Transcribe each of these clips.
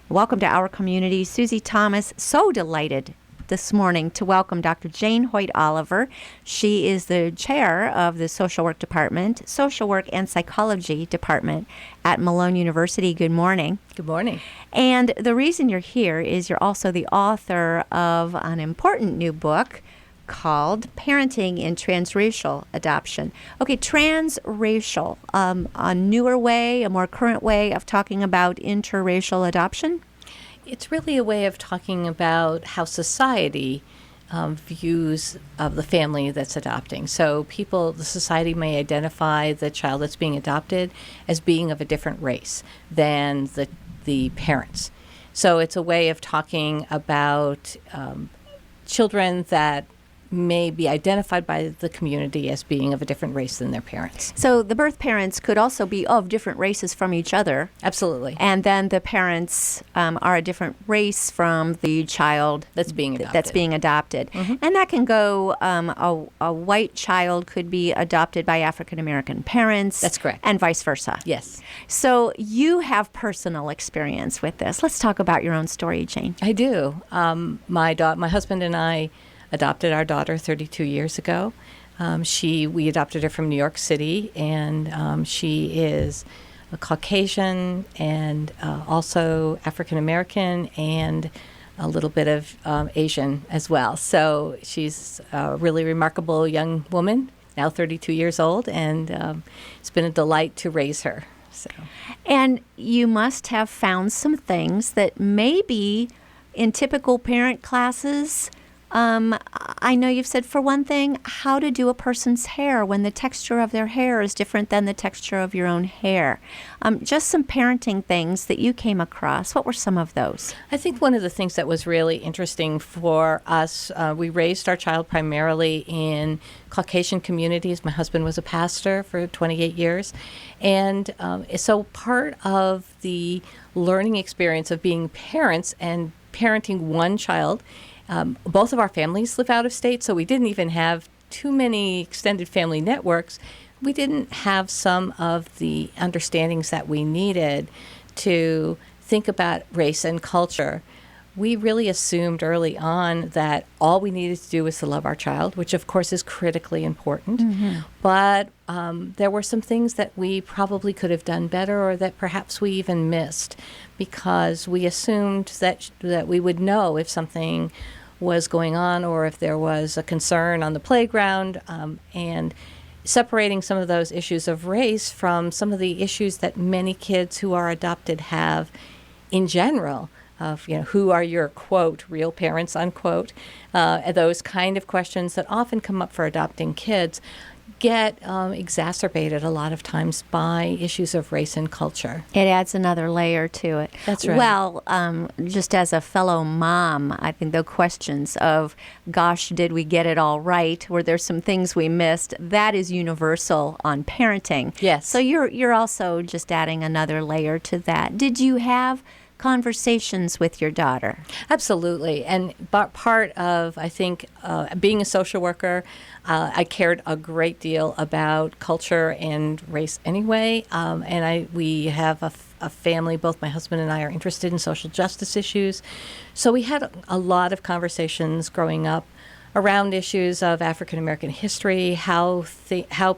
Welcome to our community. Susie Thomas, so delighted this morning to welcome Dr. Jane Hoyt Oliver. She is the chair of the Social Work Department, Social Work and Psychology Department at Malone University. Good morning. Good morning. And the reason you're here is you're also the author of an important new book called Parenting in Transracial Adoption. Okay, transracial, a newer way, a more current way of talking about interracial adoption? It's really a way of talking about how society views of the family that's adopting. So the society may identify the child that's being adopted as being of a different race than the parents. So it's a way of talking about children that may be identified by the community as being of a different race than their parents. So the birth parents could also be of different races from each other. Absolutely. And then the parents are a different race from the child that's being adopted. Mm-hmm. And that can go, a white child could be adopted by African American parents. That's correct. And vice versa. Yes. So you have personal experience with this. Let's talk about your own story, Jane. I do. My husband and I adopted our daughter 32 years ago. We adopted her from New York City, and she is a Caucasian and also African American and a little bit of Asian as well. So she's a really remarkable young woman, now 32 years old, and it's been a delight to raise her. So. And you must have found some things that maybe in typical parent classes, I know you've said, for one thing, how to do a person's hair when the texture of their hair is different than the texture of your own hair. Just some parenting things that you came across. What were some of those? I think one of the things that was really interesting for us, we raised our child primarily in Caucasian communities. My husband was a pastor for 28 years. And so part of the learning experience of being parents and parenting one child, both of our families live out of state, so we didn't even have too many extended family networks. We didn't have some of the understandings that we needed to think about race and culture. We really assumed early on that all we needed to do was to love our child, which of course is critically important. Mm-hmm. But there were some things that we probably could have done better, or that perhaps we even missed, because we assumed that we would know if something was going on or if there was a concern on the playground, and separating some of those issues of race from some of the issues that many kids who are adopted have in general. Of, who are your, quote, real parents, unquote. Those kind of questions that often come up for adopting kids get exacerbated a lot of times by issues of race and culture. It adds another layer to it. That's right. Well, just as a fellow mom, I think the questions of, gosh, did we get it all right? Were there some things we missed? That is universal on parenting. Yes. So you're also just adding another layer to that. Did you have conversations with your daughter? Absolutely. And part of, I think, being a social worker, I cared a great deal about culture and race anyway. And we have a family, both my husband and I are interested in social justice issues. So we had a lot of conversations growing up around issues of African American history, how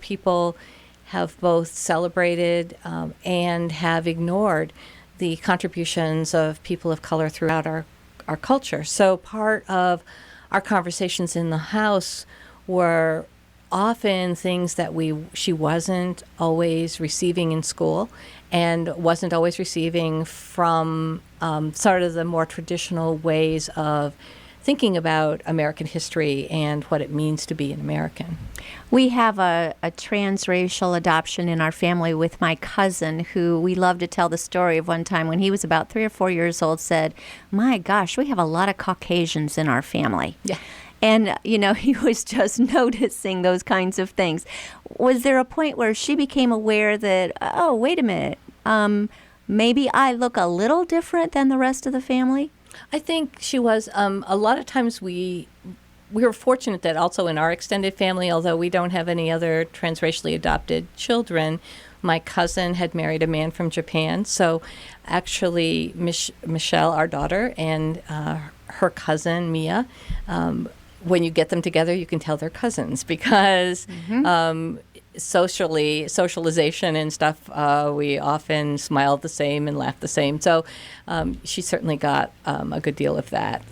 people have both celebrated and have ignored the contributions of people of color throughout our culture. So part of our conversations in the house were often things that she wasn't always receiving in school, and wasn't always receiving from sort of the more traditional ways of thinking about American history and what it means to be an American. We have a transracial adoption in our family with my cousin, who we love to tell the story of one time when he was about 3 or 4 years old, said, my gosh, we have a lot of Caucasians in our family. Yeah. And, he was just noticing those kinds of things. Was there a point where she became aware that, oh, wait a minute, maybe I look a little different than the rest of the family? I think she was. A lot of times we were fortunate that also in our extended family, although we don't have any other transracially adopted children, My cousin had married a man from Japan. So actually, Michelle, our daughter, and her cousin, Mia, when you get them together, you can tell they're cousins because socialization and stuff, we often smile the same and laugh the same. So she certainly got a good deal of that.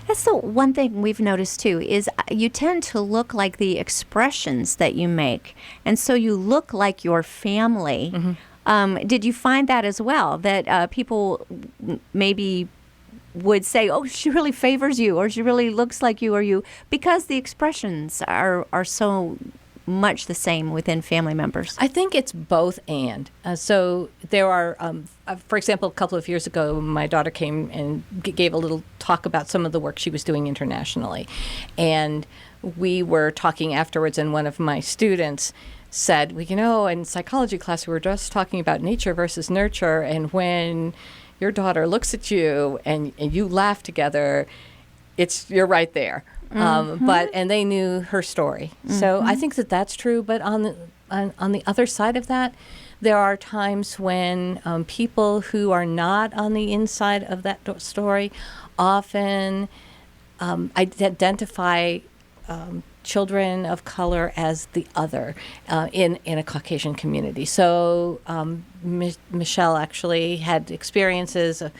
That's the one thing we've noticed too, is you tend to look like the expressions that you make. And so you look like your family. Did you find that as well, that people maybe would say, oh, she really favors you, or she really looks like you, or you, because the expressions are so much the same within family members? I think it's both and. So there are, for example, a couple of years ago, my daughter came and gave a little talk about some of the work she was doing internationally. And we were talking afterwards, and one of my students said, well, you know, in psychology class, we were just talking about nature versus nurture. And when your daughter looks at you and you laugh together, you're right there. And they knew her story. So I think that that's true. But on the other side of that, there are times when people who are not on the inside of that story often identify children of color as the other in a Caucasian community. So Michelle actually had experiences of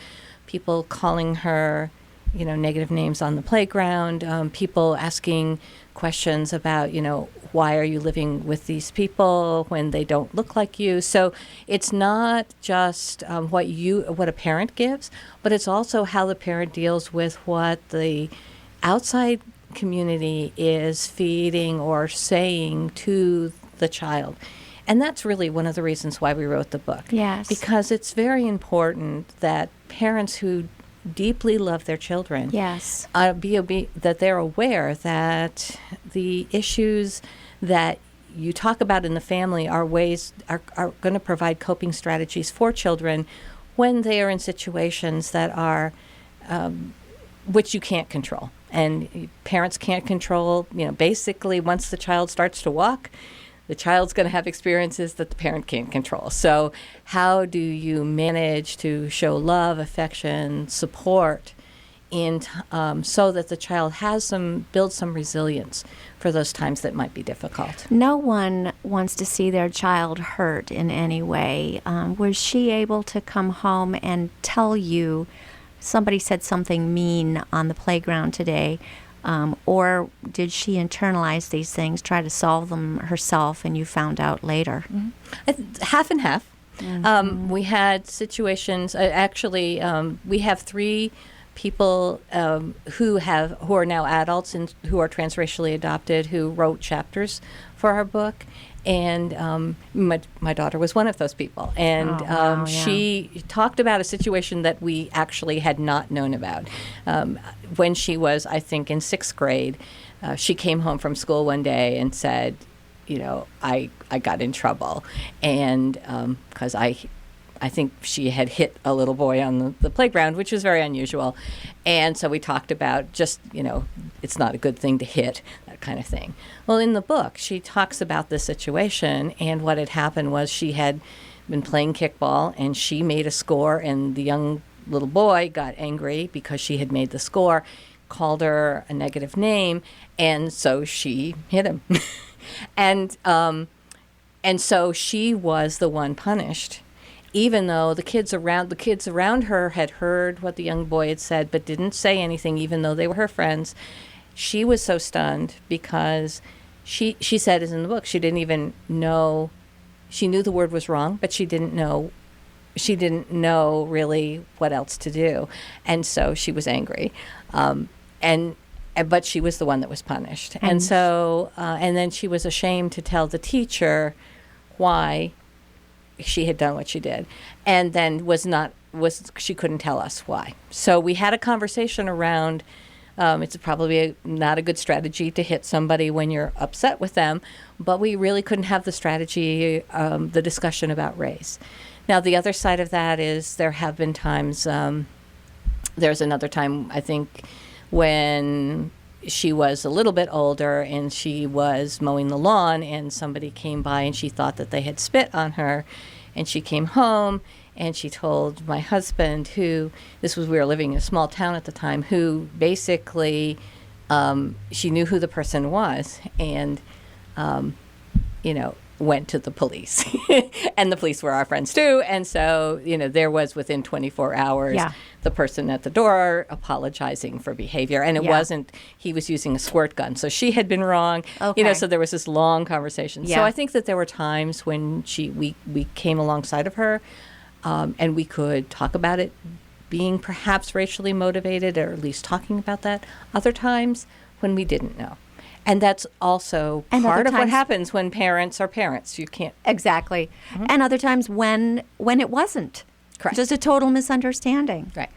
people calling her, you know, negative names on the playground, people asking questions about, you know, why are you living with these people when they don't look like you? So it's not just what a parent gives, but it's also how the parent deals with what the outside community is feeding or saying to the child. And that's really one of the reasons why we wrote the book. Yes. Because it's very important that parents who deeply love their children, yes, that they're aware that the issues that you talk about in the family are going to provide coping strategies for children when they are in situations that are which you can't control. And parents can't control, you know, basically once the child starts to walk, the child's going to have experiences that the parent can't control. So how do you manage to show love, affection, support so that the child builds some resilience for those times that might be difficult? No one wants to see their child hurt in any way. Was she able to come home and tell you somebody said something mean on the playground today? Or did she internalize these things, try to solve them herself, and you found out later? Half and half. We had situations. We have 3 people who are now adults and who are transracially adopted who wrote chapters for our book. And my daughter was one of those people. And she talked about a situation that we actually had not known about. When she was, I think, in 6th grade, she came home from school one day and said, you know, I got in trouble. And because I think she had hit a little boy on the playground, which was very unusual. And so we talked about just, you know, it's not a good thing to hit, that kind of thing. Well, in the book, she talks about this situation, and what had happened was she had been playing kickball, and she made a score, and the young little boy got angry because she had made the score, called her a negative name, and so she hit him. And so she was the one punished, even though the kids around her had heard what the young boy had said but didn't say anything, even though they were her friends. She was so stunned because she said, as in the book, she didn't even know. She knew the word was wrong, but she didn't know really what else to do, and so she was angry, but she was the one that was punished, and so and then she was ashamed to tell the teacher why she had done what she did, and then she couldn't tell us why. So we had a conversation around. It's probably not a good strategy to hit somebody when you're upset with them, but we really couldn't have the discussion about race. Now, the other side of that is there have been times, there's another time, I think, when she was a little bit older and she was mowing the lawn and somebody came by and she thought that they had spit on her. And she came home and she told my husband, we were living in a small town at the time, who basically, she knew who the person was and, went to the police. And the police were our friends too. And so, there was within 24 hours, the person at the door apologizing for behavior. And it wasn't, he was using a squirt gun. So she had been wrong. Okay. So there was this long conversation. Yeah. So I think that there were times when we came alongside of her and we could talk about it being perhaps racially motivated, or at least talking about that. Other times when we didn't know. And that's also part of what happens when parents are parents. You can't. Exactly. Mm-hmm. And other times when it wasn't. Correct. Just a total misunderstanding. Right.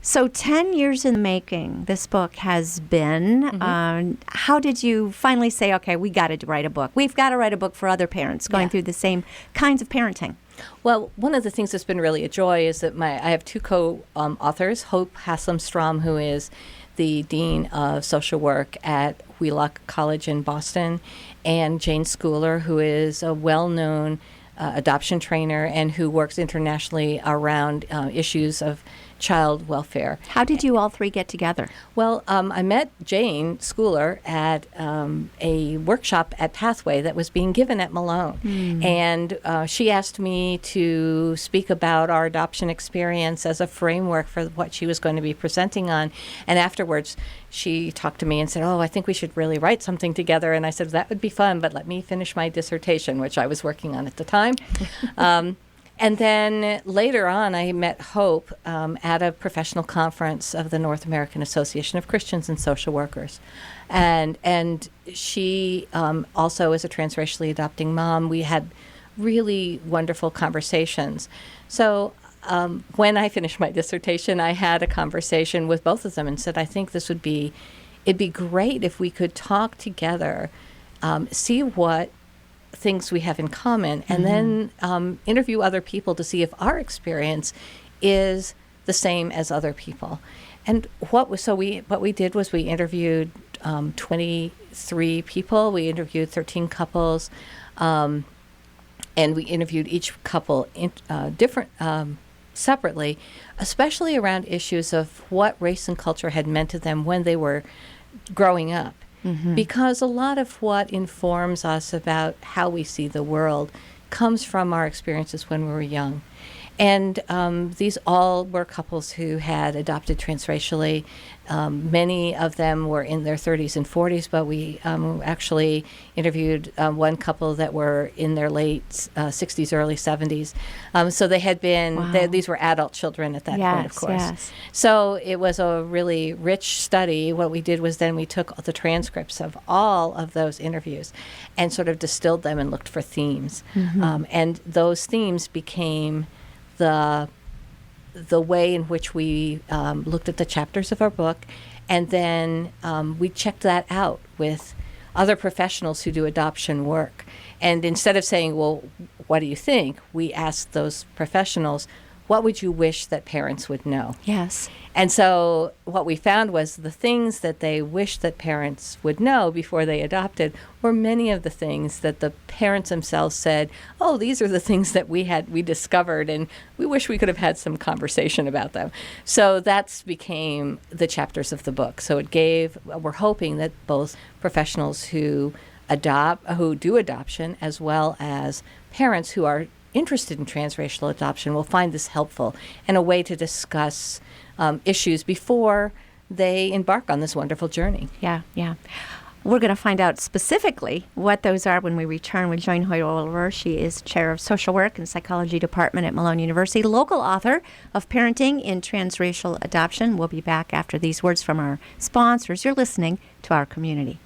So 10 years in the making, this book has been. Mm-hmm. How did you finally say, okay, we got to write a book? We've got to write a book for other parents going through the same kinds of parenting. Well, one of the things that's been really a joy is that I have two co-authors, Hope Haslam-Strom, who is the Dean of Social Work at Wheelock College in Boston, and Jane Schooler, who is a well-known adoption trainer and who works internationally around issues of child welfare. How did you all three get together? Well, I met Jane Schooler at a workshop at Pathway that was being given at Malone. And she asked me to speak about our adoption experience as a framework for what she was going to be presenting on. And afterwards, she talked to me and said, I think we should really write something together. And I said, that would be fun, but let me finish my dissertation, which I was working on at the time. And then later on, I met Hope at a professional conference of the North American Association of Christians and Social Workers. And she also is a transracially adopting mom. We had really wonderful conversations. So when I finished my dissertation, I had a conversation with both of them and said, I think it'd be great if we could talk together, see what things we have in common, and then interview other people to see if our experience is the same as other people. And what we did was we interviewed 23 people. We interviewed 13 couples, and we interviewed each couple different separately, especially around issues of what race and culture had meant to them when they were growing up. Because a lot of what informs us about how we see the world comes from our experiences when we were young. And these all were couples who had adopted transracially. Many of them were in their 30s and 40s, but we actually interviewed one couple that were in their late 60s, early 70s. So they had been, these were adult children at that point, of course. Yes. So it was a really rich study. What we did was then we took the transcripts of all of those interviews and sort of distilled them and looked for themes. And those themes became the way in which we looked at the chapters of our book, and then we checked that out with other professionals who do adoption work. And instead of saying, well, what do you think? We asked those professionals, what would you wish that parents would know? Yes. And so what we found was the things that they wished that parents would know before they adopted were many of the things that the parents themselves said, these are the things that we discovered, and we wish we could have had some conversation about them. So that became the chapters of the book. So we're hoping that both professionals who do adoption, as well as parents who are interested in transracial adoption, will find this helpful and a way to discuss issues before they embark on this wonderful journey. Yeah. We're going to find out specifically what those are when we return with Jane Hoyt-Oliver. She is Chair of Social Work and Psychology Department at Malone University, local author of Parenting in Transracial Adoption. We'll be back after these words from our sponsors. You're listening to Our Community.